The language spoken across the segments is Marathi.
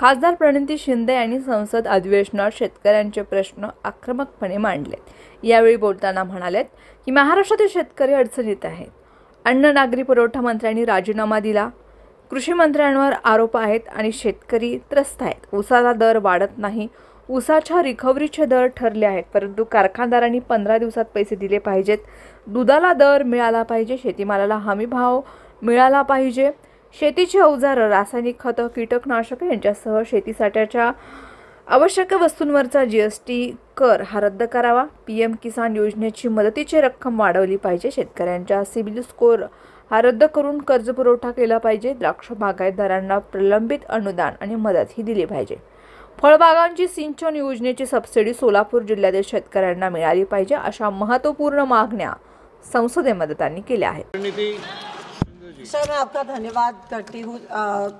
खासदार प्रणिती शिंदे यांनी संसद अधिवेशनात शेतकऱ्यांचे प्रश्न आक्रमकपणे मांडले। यावेळी बोलताना म्हणालेत की महाराष्ट्रातील शेतकरी अडचणीत आहेत। अन्न नागरी पुरवठा मंत्र्यांनी राजीनामा दिला, कृषी मंत्र्यांवर आरोप आहेत आणि शेतकरी त्रस्त आहेत। ऊसाचा दर वाढत नाही, ऊसाच्या रिकव्हरीचे दर ठरले आहेत, परंतु कारखानदारांनी 15 दिवसात पैसे दिले पाहिजेत। दुधाला दर मिळाला पाहिजे, शेतीमालाला हमी भाव मिळाला पाहिजे। शेतीची अवजारं, रासायनिक खतं, कीटकनाशके यांच्यासह शेतीसाठ्याच्या आवश्यक वस्तूंवरचा जीएसटी कर हा रद्द करावा। पीएम किसान योजनेची मदतीची रक्कम वाढवली पाहिजे। शेतकऱ्यांच्या सिबिल स्कोअर हा रद्द करून कर्जपुरवठा केला पाहिजे। द्राक्ष बागायतदारांना प्रलंबित अनुदान आणि मदत ही दिली पाहिजे। फळबागांची सिंचन योजनेची सबसिडी सोलापूर जिल्ह्यातील शेतकऱ्यांना मिळाली पाहिजे, अशा महत्त्वपूर्ण मागण्या संसदेमध्ये त्यांनी केल्या आहेत। सर, मैं आपका धन्यवाद करती हूँ।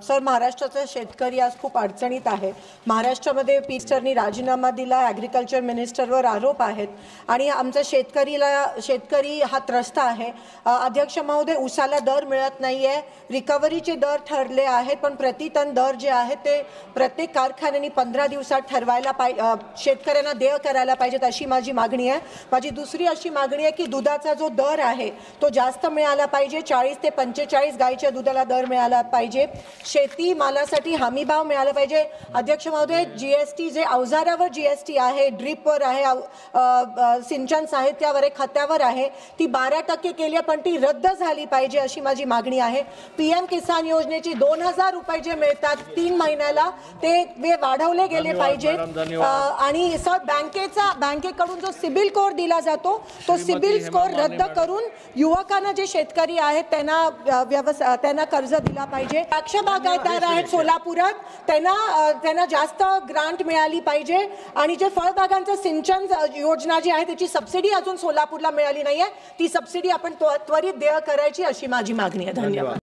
सर, महाराष्ट्राचा शेतकरी आज खूप अडचणीत आहे। महाराष्ट्रामध्ये मिनिस्टरनी राजीनामा दिला, ॲग्रिकल्चर मिनिस्टरवर आरोप आहेत आणि आमचा शेतकरी हा त्रस्त आहे। अध्यक्ष महोदय, ऊसाला दर मिळत नाही आहे, रिकव्हरीचे दर ठरले आहेत, पण प्रतिटन दर जे आहे ते प्रत्येक कारखान्याने 15 दिवसात ठरवायला पाहिजे, शेतकऱ्यांना देय करायला पाहिजेत, अशी माझी मागणी आहे। माझी दुसरी अशी मागणी आहे की दुधाचा जो दर आहे तो जास्त मिळाला पाहिजे, 40 ते 45 गाईच्या दुधाला दर मिळाला पाहिजे। शेती मालासाठी हमी भाव मिळाला पाहिजे। अध्यक्ष महोदय, जीएसटी जे अवजारावर जीएसटी आहे, ड्रिपवर आहे, सिंचन साहित्यावर आहे, खतावर आहे, ती 12% केली आहे, पण ती रद्द झाली पाहिजे अशी माझी मागणी आहे। पीएम किसान योजनेची 2000 रुपये जे मिळतात 3 महिन्याला ते वाढवले गेले पाहिजेत। आणि सर, बँकेकडून जो सिबिल स्कोअर दिला जातो तो सिबिल स्कोअर रद्द करून युवकांना, जे शेतकरी आहेत त्यांना कर्ज दिला पाहिजे। द्राक्ष बागायतदार आहेत सोलापुरात, त्यांना जास्त ग्रांट मिळाली पाहिजे आणि जे फळबागांचं सिंचन योजना जी आहे त्याची सबसिडी अजून सोलापूरला मिळाली नाहीये, ती सबसिडी आपण त्वरित देय करायची अशी माझी मागणी आहे। धन्यवाद।